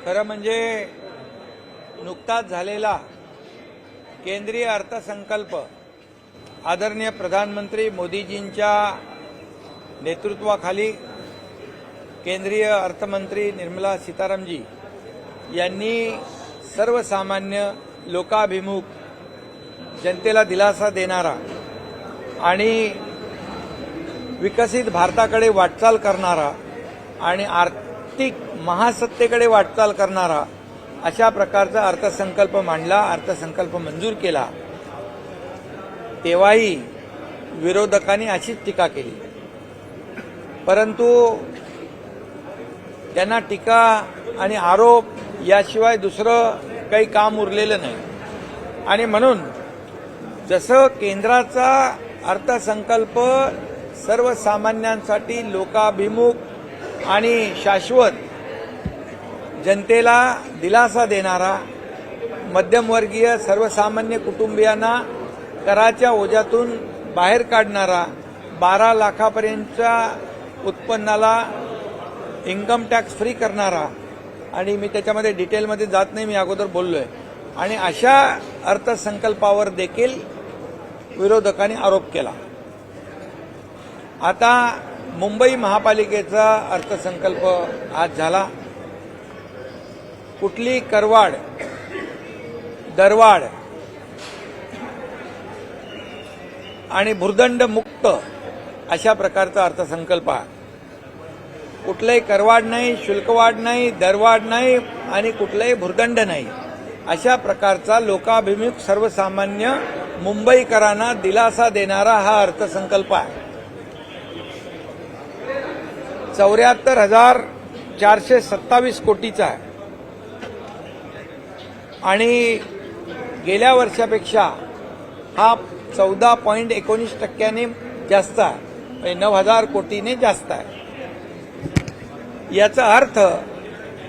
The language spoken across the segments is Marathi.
खरं म्हणजे नुकताच झालेला केंद्रीय अर्थसंकल्प आदरणीय प्रधानमंत्री मोदीजींच्या नेतृत्वाखाली केंद्रीय अर्थमंत्री निर्मला सीतारामजी यांनी सर्वसामान्य लोकाभिमुख जनतेला दिलासा देणारा आणि विकसित भारताकडे वाटचाल करणारा आणि आर्थिक महासत्तेकडे वाटचाल करणारा अशा प्रकारचा अर्थसंकल्प मांडला, अर्थसंकल्प मंजूर केला। तेव्हाही विरोधकांनी अशीच टीका केली, परंतु त्यांना टीका आणि आरोप याशिवाय दुसरं काही काम उरलेलं नाही। आणि म्हणून जसं केंद्राचा अर्थसंकल्प सर्वसामान्यांसाठी लोकाभिमुख आणि शाश्वत जनतेला दिलासा देणारा, मध्यमवर्गीय सर्वसामान्य कुटुंबियांना कराच्या ओझ्यातून बाहेर काढणारा, 12 लाखापर्यंतच्या उत्पन्नाला इन्कम टॅक्स फ्री करणारा, आणि मी त्याच्यामध्ये डिटेलमध्ये जात नाही, मी अगोदर बोललोय, आणि अशा अर्थसंकल्पावर देखील विरोधकांनी आरोप केला। आता मुंबई महापालिकेचा अर्थसंकल्प आज झाला। कुठली करवाढ, दरवाढ आणि भुर्दंड मुक्त अशा प्रकारचा अर्थसंकल्प आहे। कुठलाही करवाढ नाही, शुल्कवाढ नाही, दरवाढ नाही आणि कुठलाही भुर्दंड नाही, अशा प्रकारचा लोकाभिमुख सर्वसामान्य मुंबईकरांना दिलासा देणारा हा अर्थसंकल्प आहे। 74,427 कोटीचा आहे आणि गेल्या वर्षापेक्षा हा 14.19% जास्त आहे, म्हणजे 9,000 कोटीने जास्त आहे। याचा अर्थ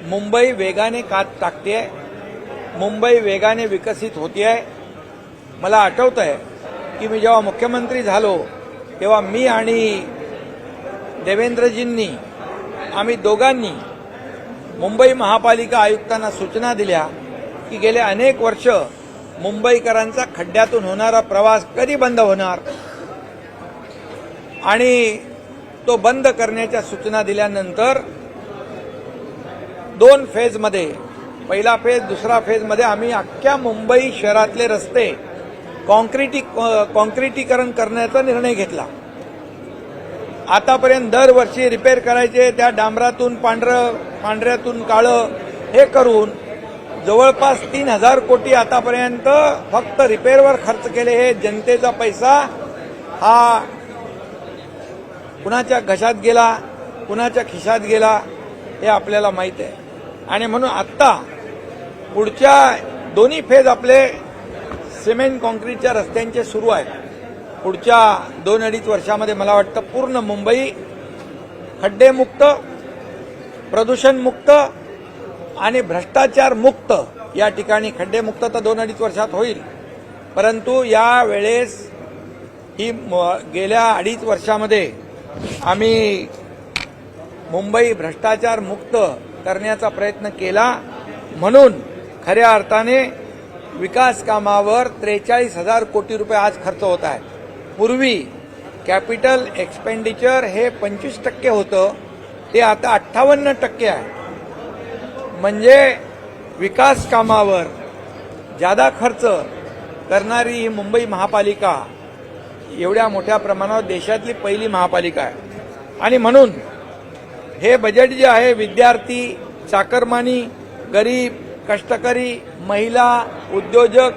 मुंबई वेगाने कात टाकते आहे, मुंबई वेगाने विकसित होते आहे। मला आठवतं आहे की मी जेव्हा मुख्यमंत्री झालो तेव्हा मी आणि देवेंद्रजींनी, आम्ही दोघांनी मुंबई महापालिका आयुक्तांना सूचना दिल्या की गेले अनेक वर्ष मुंबईकरांचा खड्ड्यातून होणारा प्रवास कधी बंद होणार, आणि तो बंद करण्याच्या सूचना दिल्यानंतर 2 फेजमध्ये, पहिला फेज दुसरा फेजमध्ये आम्ही अख्ख्या मुंबई शहरातले रस्ते कॉन्क्रिटीकरण करण्याचा निर्णय घेतला। आतापर्यंत दरवर्षी रिपेअर करायचे, त्या डांबरातून पांढऱ्यातून काळं हे करून जवळपास 3,000 कोटी आतापर्यंत फक्त रिपेअरवर खर्च केले। हे जनतेचा पैसा हा कुणाच्या घशात गेला, कुणाच्या खिशात गेला हे आपल्याला माहित आहे। आणि म्हणून आत्ता पुढच्या दोन्ही फेज आपले सिमेंट कॉन्क्रीटच्या रस्त्यांचे सुरू आहेत। पुढच्या 2-2.5 वर्षामध्ये मला वाटतं पूर्ण मुंबई खड्डेमुक्त, प्रदूषणमुक्त आणि भ्रष्टाचार मुक्त या ठिकाणी, खड्डेमुक्त तर 2-2.5 वर्षात होईल, परंतु या वेळेस ही गेल्या 2.5 वर्षामध्ये आम्ही मुंबई भ्रष्टाचार मुक्त करण्याचा प्रयत्न केला। म्हणून खऱ्या अर्थाने विकास कामावर 43,000 कोटी रुपये आज खर्च होत आहे। पूर्वी कॅपिटल एक्सपेंडिचर हे 25% होतं, ते आता 58% आहे। म्हणजे विकास कामावर जादा खर्च करणारी ही मुंबई महापालिका एवढ्या मोठ्या प्रमाणावर देशातली पहिली महापालिका आहे। आणि म्हणून हे बजेट जे आहे विद्यार्थी, चाकरमानी, गरीब, कष्टकरी, महिला, उद्योजक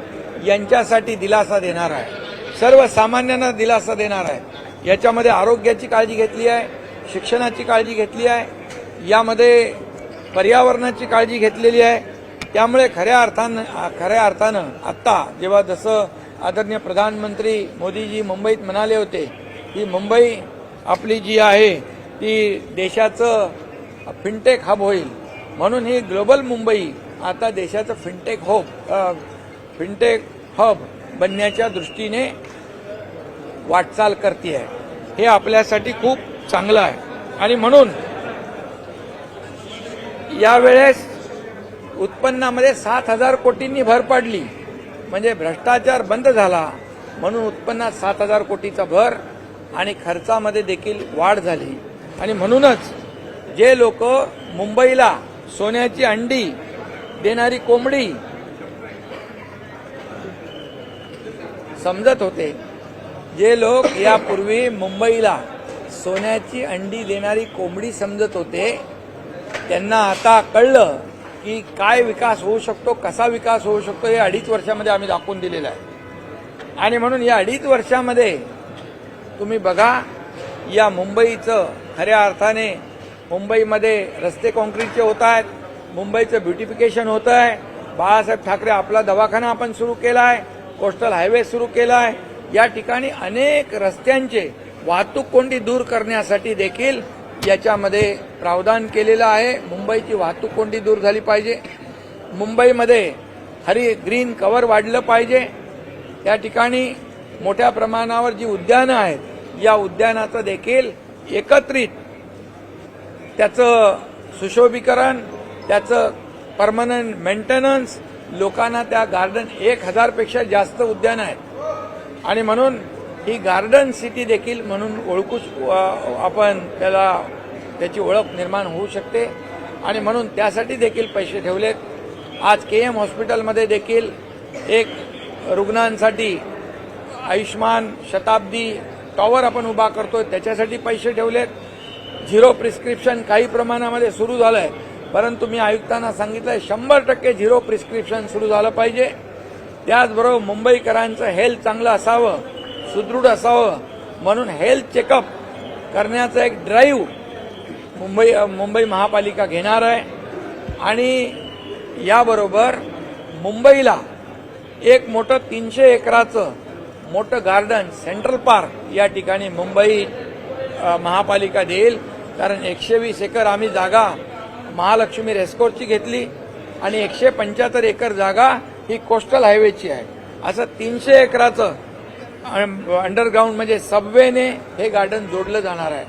यांच्यासाठी दिलासा देणार आहे, सर्वसामान्यांना दिलासा देणार आहे। याच्यामध्ये आरोग्याची काळजी घेतली आहे, शिक्षणाची काळजी घेतली आहे, यामध्ये पर्यावरणाची काळजी घेतलेली आहे। त्यामुळे खऱ्या अर्थानं आत्ता जेव्हा जसं आदरणीय प्रधानमंत्री मोदीजी मुंबईत म्हणाले होते की मुंबई आपली जी आहे ती देशाचं फिनटेक हब होईल, म्हणून ही ग्लोबल मुंबई आता देशाचं फिनटेक हब बनण्याच्या दृष्टीने वाटचाल करते आहे। हे आपल्यासाठी खूप चांगलं आहे। आणि म्हणून यावेळेस उत्पन्नामध्ये 7,000 कोटींनी भर पडली, म्हणजे भ्रष्टाचार बंद झाला म्हणून उत्पन्नात 7,000 कोटीचा भर आणि खर्चामध्ये देखील वाढ झाली. आणि म्हणूनच जे लोक मुंबईला सोन्याची अंडी देणारी कोंबडी समजत होते, जे लोक यापूर्वी मुंबईला सोन्याची अंडी देणारी कोंबडी समजत होते, त्यांना आता कळलं की काय विकास होऊ शकतो, कसा विकास होऊ शकतो, हे 2.5 वर्षामध्ये आम्ही दाखवून दिलेलं आहे. आणि म्हणून या 2.5 वर्षामध्ये तुम्ही बघा, या मुंबईचं खऱ्या अर्थाने मुंबईमध्ये रस्ते काँक्रीटचे होत आहेत, मुंबईचं ब्युटिफिकेशन होतं आहे, बाळासाहेब ठाकरे आपला दवाखाना आपण सुरू केला आहे, कोस्टल हायवे सुरू केला आहे. या ठिकाणी अनेक रस्त्यांचे वाहतूक कोंडी दूर करण्यासाठी देखील याच्यामध्ये प्रावधान केलेलं आहे. मुंबईची वाहतूक कोंडी दूर झाली पाहिजे, मुंबईमध्ये ग्रीन कव्हर वाढलं पाहिजे. त्या ठिकाणी मोठ्या प्रमाणावर जी उद्यानं आहेत, या उद्यानाचं देखील एकत्रित त्याचं सुशोभीकरण, त्याचं परमनंट मेंटेनन्स, लोकांना त्या गार्डन 1,000 पेक्षा जास्त उद्यानं आहेत आणि म्हणून ही गार्डन सिटी देखील म्हणून ओळखू आपण त्याची ओळख निर्माण होऊ शकते. आणि म्हणून त्यासाठी देखील पैसे ठेवलेत. आज KM हॉस्पिटलमध्ये देखील एक रुग्णांसाठी आयुष्मान शताब्दी टॉवर आपण उभा करतोय, त्याच्यासाठी पैसे ठेवलेत. 0 प्रिस्क्रिप्शन काही प्रमाणामध्ये सुरू झालंय, परंतु मी आयुक्तांना सांगितलंय 100% 0 प्रिस्क्रिप्शन सुरू झालं पाहिजे. त्याचबरोबर मुंबईकरांचं हेल्थ चांगलं असावं, सुदृढ असावं म्हणून हेल्थ चेकअप करण्याचा एक ड्राईव्ह मुंबई महापालिका घेणार आहे. आणि याबरोबर मुंबईला एक मोठं 300 एकराचं मोठं गार्डन सेंट्रल पार्क या ठिकाणी मुंबई महापालिका देईल. कारण 120 एकर आम्ही जागा महालक्ष्मी रेस्कोर्सची घेतली आणि 175 एकर जागा ही कोस्टल हायवेची आहे. असं 300 एकराचं अंडरग्राऊंड म्हणजे सबवेने हे गार्डन जोडलं जाणार आहे.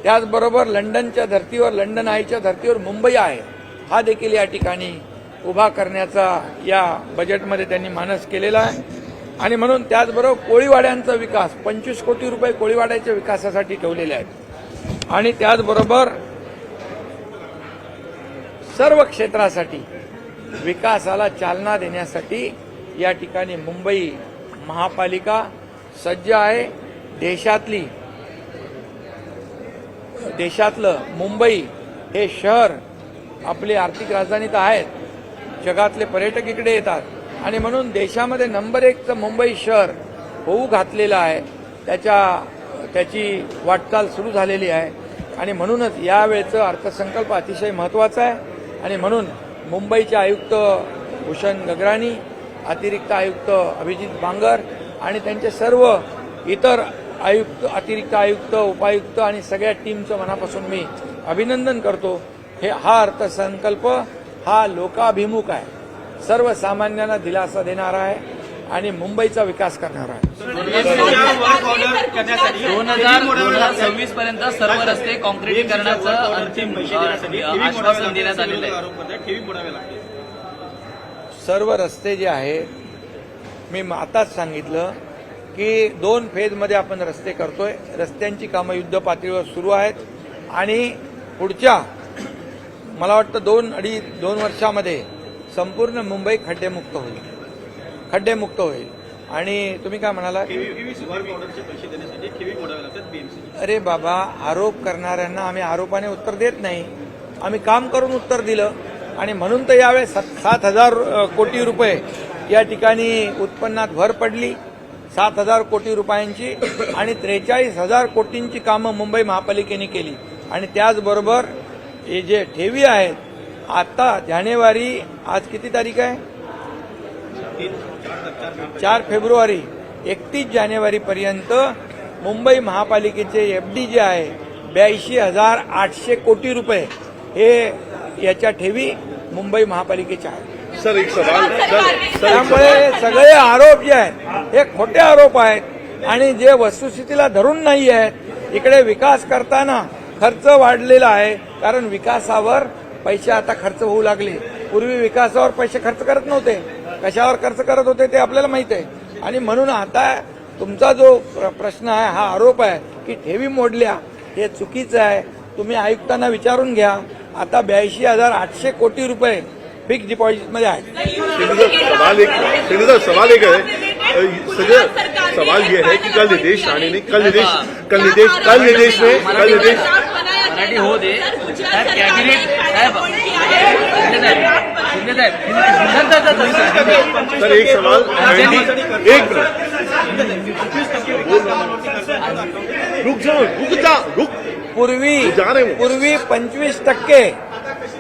त्याचबरोबर लंडनच्या धर्तीवर, लंडन आयच्या धर्तीवर मुंबई आहे, हा देखील या ठिकाणी उभा करण्याचा या बजेटमध्ये त्यांनी मानस केलेला आहे. आणि म्हणून त्याचबरोबर कोळीवाड्यांचा विकास 25 कोटी रुपये कोळीवाड्याच्या विकासासाठी ठेवलेले आहेत. आणि त्याचबरोबर सर्व क्षेत्रासाठी विकासाला चालना देण्यासाठी या ठिकाणी मुंबई महापालिका सज्ज आहे. देशातलं मुंबई हे शहर आपली आर्थिक राजधानी तर आहेत, जगातले पर्यटक इकडे येतात आणि म्हणून देशामध्ये नंबर 1चं मुंबई शहर होऊ घातलेलं आहे. त्याची वाटचाल सुरू झालेली आहे. आणि म्हणूनच यावेळेचा अर्थसंकल्प अतिशय महत्त्वाचा आहे. आणि म्हणून मुंबईचे आयुक्त भूषण गगराणी, अतिरिक्त आयुक्त अभिजित बांगर आणि त्यांचे सर्व इतर आयुक्त, अतिरिक्त आयुक्त, उपायुक्त आणि सगळ्या टीमचं मनापासून मी अभिनंदन करतो. हा अर्थसंकल्प हा लोकाभिमुख आहे, सर्वसामान्यांना दिलासा देणारा आहे आणि मुंबईचा विकास करणारा आहे. 2026 पर्यंत सर्व रस्ते काँक्रिटीकरणाचं अंतिम आश्वासन देण्यात आलेलं आहे. सर्व रस्ते जे आहेत मी आताच सांगितलं की 2 फेजमध्ये आपण रस्ते करतोय. रस्त्यांची कामं युद्ध पातळीवर सुरू आहेत आणि पुढच्या मला वाटतं 2 वर्षामध्ये संपूर्ण मुंबई खड्डेमुक्त होईल. आणि तुम्ही काय म्हणाला? अरे बाबा, आरोप करणाऱ्यांना आम्ही आरोपाने उत्तर देत नाही, आम्ही काम करून उत्तर दिलं. आणि म्हणून तर यावेळेस 7,000 कोटी रुपये या ठिकाणी उत्पन्नात भर पडली, 7,000 कोटी रुपयांची. आणि 43,000 कोटींची कामं मुंबई महापालिकेने केली. आणि त्याचबरोबर हे जे ठेवी आहेत, आता जानेवारी, आज किती तारीख आहे? 4 फेब्रुवारी, 31 जानेवारीपर्यंत मुंबई महापालिकेचे FD जे आहे 82,800 कोटी रुपये हे याच्या ठेवी मुंबई महापालिकेच्या आहेत. सर एक सवाल, त्यामुळे सगळे आरोप जे आहेत हे खोटे आरोप आहेत आणि जे वस्तुस्थितीला धरून नाही आहेत. इकडे विकास करताना खर्च वाढलेला आहे, कारण विकासावर पैसे आता खर्च होऊ लागले. पूर्वी विकासावर पैसे खर्च करत नव्हते. कशावर खर्च करत होते ते आपल्याला माहित आहे. आणि म्हणून आता तुमचा जो प्रश्न आहे, हा आरोप आहे की ठेवी मोडल्या, हे चुकीचं आहे. तुम्ही आयुक्तांना विचारून घ्या. आता 82,800 कोटी रुपये फिक्स डिपॉझिटमध्ये आहेत. सवाल एक है सर, सवाल ये है कि कल निदेश राणे ने कल निदेश मराठी हो दे साहेब, कॅबिनेट साहेब, शिंदे साहेब, सर एक सवाल एक रुक पूर्वी जा रहे हो.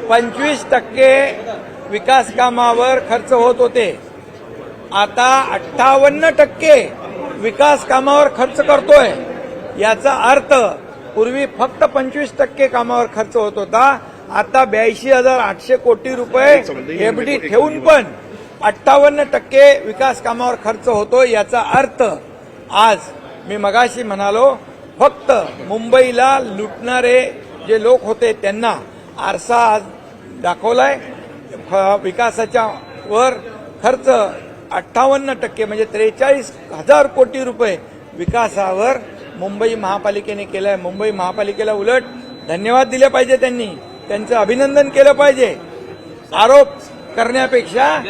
25% विकास कामावर खर्च होत होते. आता 58% विकास कामावर खर्च करतोय. याचा अर्थ पूर्वी फक्त 25% कामावर खर्च होत होता. आता 82,800 कोटी रुपये एफडी ठेवून पण 58% विकास कामावर खर्च होतो. याचा अर्थ आज मी मगाशी म्हणालो, फक्त मुंबईला लुटणारे जे लोक होते त्यांना आरसा आज दाखवलाय. विकासाच्या वर खर्च 58% म्हणजे 43,000 कोटी रुपये विकासावर मुंबई महापालिकेने केलाय. मुंबई महापालिकेला उलट धन्यवाद दिले पाहिजे. त्यांचं अभिनंदन केलं पाहिजे. आरोप करण्यापेक्षा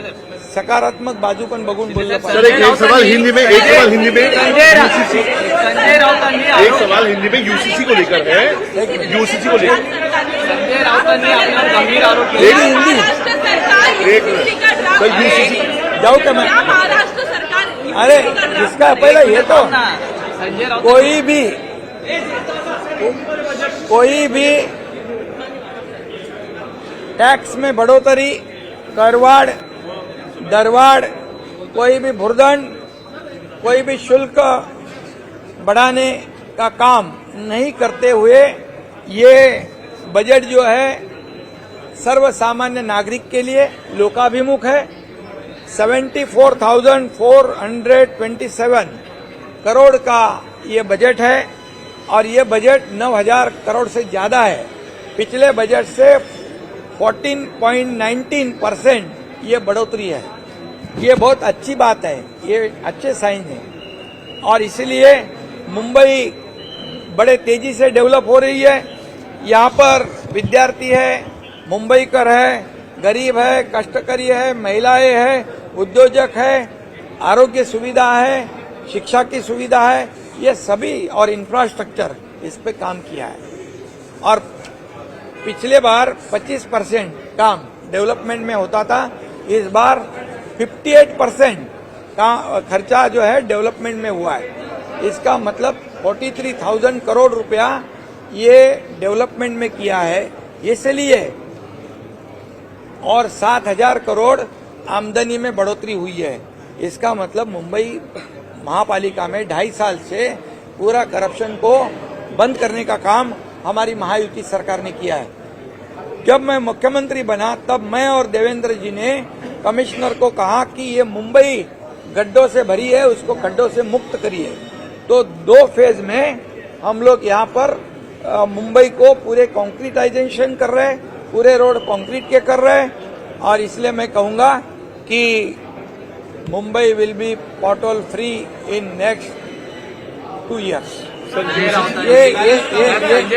सकारात्मक बाजू पण बघून बोललं सर पाहिजे. एक सवाल हिंदी में संजय राऊतांनी एक सवाल हिंदी में यूसीसी को लेकर है. यूसीसी को लेकर संजय राऊतांनी आपला गंभीर आरोप केला. हिंदी एक सर यूसीसी जाऊ का मैं? महाराष्ट्र सरकार अरे इसका पहले ये तो संजय राऊत कोई भी टैक्स में बढ़ोतरी, करवाड़, दरवाड़, कोई भी भुर्दंड, कोई भी शुल्क बढ़ाने का काम नहीं करते हुए ये बजट जो है सर्वसामान्य नागरिक के लिए लोकाभिमुख है. 74,427 करोड़ का ये बजट है और ये बजट 9,000 करोड़ से ज्यादा है. पिछले बजट से 14.19% ये बढ़ोतरी है. ये बहुत अच्छी बात है. ये अच्छे साइन है और इसलिए मुंबई बड़े तेजी से डेवलप हो रही है. यहाँ पर विद्यार्थी है, मुंबईकर है, गरीब है, कष्टकरी है, महिलाएं है, उद्योजक है, आरोग्य सुविधा है, शिक्षा की सुविधा है, ये सभी और इंफ्रास्ट्रक्चर इस पे काम किया है. और पिछले बार 25% काम डेवलपमेंट में होता था. इस बार 58% का खर्चा जो है डेवलपमेंट में हुआ है. इसका मतलब 43,000 करोड़ रुपया ये डेवलपमेंट में किया है. इसलिए और 7,000 करोड़ आमदनी में बढ़ोतरी हुई है. इसका मतलब मुंबई महापालिका में 2.5 साल से पूरा करप्शन को बंद करने का काम हमारी महायुति सरकार ने किया है. जब मैं मुख्यमंत्री बना तब मैं और देवेंद्र जी ने कमिश्नर को कहा कि ये मुंबई गड्ढों से भरी है, उसको गड्ढों से मुक्त करिए. तो 2 फेज में हम लोग यहाँ पर मुंबई को पूरे कंक्रीटाइजेशन कर रहे हैं, पूरे रोड कंक्रीट के कर रहे हैं. और इसलिए मैं कहूंगा कि Mumbai will be pothole free in next 2 years. Sanjay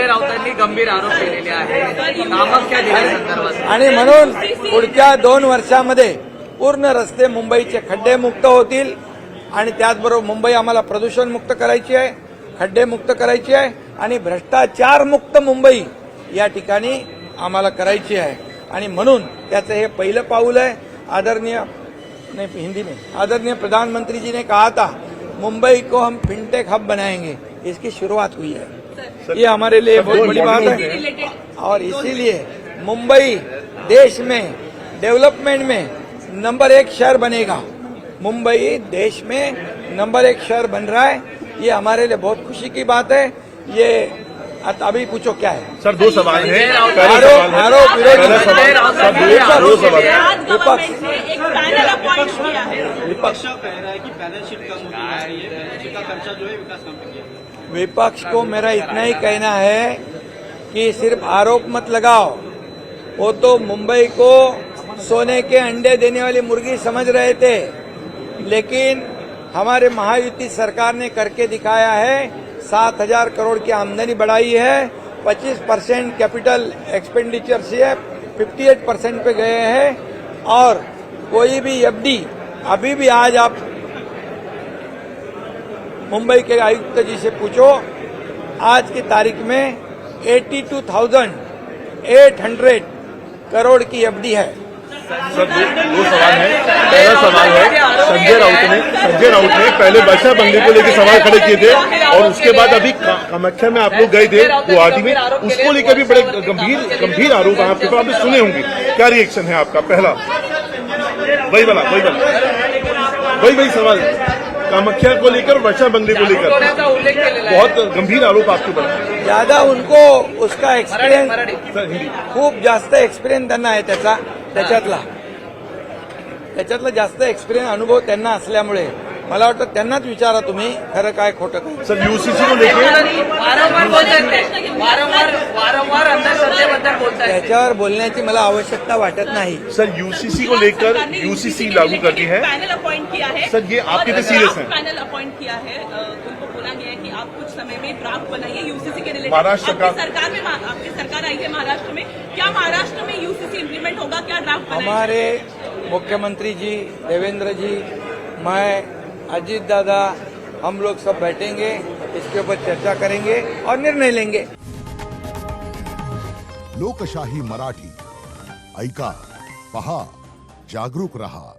राऊतांनी गंभीर आरोप केलेले आहेत. कामाख्या दिल्यासंदर्भात आणि म्हणून पुढच्या 2 वर्षामध्ये पूर्ण रस्ते मुंबईचे खड्डे मुक्त होतील. आणि त्याचबरोबर मुंबई आम्हाला प्रदूषण मुक्त करायची आहे, खड्डे मुक्त करायची आहे आणि भ्रष्टाचार मुक्त मुंबई या ठिकाणी आम्हाला करायची आहे. आणि म्हणून त्याचं हे पहिलं पाऊल आहे. आदरणीय प्रधानमंत्री जी ने कहा था मुंबई को हम फिनटेक हब बनाएंगे. इसकी शुरुआत हुई है. ये हमारे लिए बहुत बड़ी बात है. और इसीलिए मुंबई देश में डेवलपमेंट में नंबर 1 शहर बनेगा. मुंबई देश में नंबर 1 शहर बन रहा है. ये हमारे लिए बहुत खुशी की बात है. ये अभी पूछो क्या है. सर 2 सवाल हैं. आरोप विरोधी दो सवाल विपक्ष एक पैनल अपॉइंट किया है. विपक्ष कह रहा है कि बैलेंस शीट कम होती जा रही है, जिसका खर्चा जो है विकास काम पे किया. विपक्ष को मेरा इतना ही कहना है कि सिर्फ आरोप मत लगाओ. वो तो मुंबई को सोने के अंडे देने वाली मुर्गी समझ रहे थे, लेकिन हमारे महायुति सरकार ने करके दिखाया है। 7,000 करोड़ की आमदनी बढ़ाई है, 25% कैपिटल एक्सपेंडिचर से 58% पे गए हैं, और कोई भी एफडी अभी भी आज आप मुंबई के आयुक्त जी से पूछो, आज की तारीख में 82,800 करोड़ की एफडी है। सर दो सवाल है। पहला सवाल है, संजय राउत ने पहले वर्षा बंगले को लेकर सवाल खड़े किए थे, और उसके बाद अभी कामाख्या में आप लोग गए थे गुवाहाटी में, उसको लेकर भी बड़े गंभीर आरोप आपके पास आपने सुने होंगे। क्या रिएक्शन है आपका? पहला वही सवाल, कामाख्या को लेकर, वर्षा बंगले को लेकर बहुत गंभीर आरोप आपके ऊपर। ज्यादा उनको उसका एक्सपिरियन्स, खूप जास्त एक्सपिरियन्स त्यांना आहे त्याच्यातला जास्त एक्सपिरियन्स अनुभव त्यांना असल्यामुळे मला वाटतं त्यांनाच विचारा तुम्ही खरं काय खोटं काय। सर यूसीसी को लेकर वारंवार अंधश्रद्धेबद्दल बोलतायत। त्याच्यावर बोलण्याची मला आवश्यकता वाटत नाही। सर यूसीसी को लेकर यूसीसी लागू कर दी है। पैनल अपॉइंट किया है सर ये आप कितने सीरियस हैं? पैनल अपॉइंट किया है, उनको बोला गया है कि आप कुछ समय में ड्राफ्ट बनाइए यूसीसी के रिलेटेड। महाराष्ट्र आपकी सरकार आई है महाराष्ट्र में, क्या महाराष्ट्र में यूसीसी इम्प्लीमेंट होगा? क्या ड्राफ्ट बनाएंगे? हमारे मुख्यमंत्री जी, देवेंद्र जी, मैं, अजीत दादा, हम लोग सब बैठेंगे, इसके ऊपर चर्चा करेंगे और निर्णय लेंगे। लोकशाही मराठी ऐका, पहा, जागरूक रहा।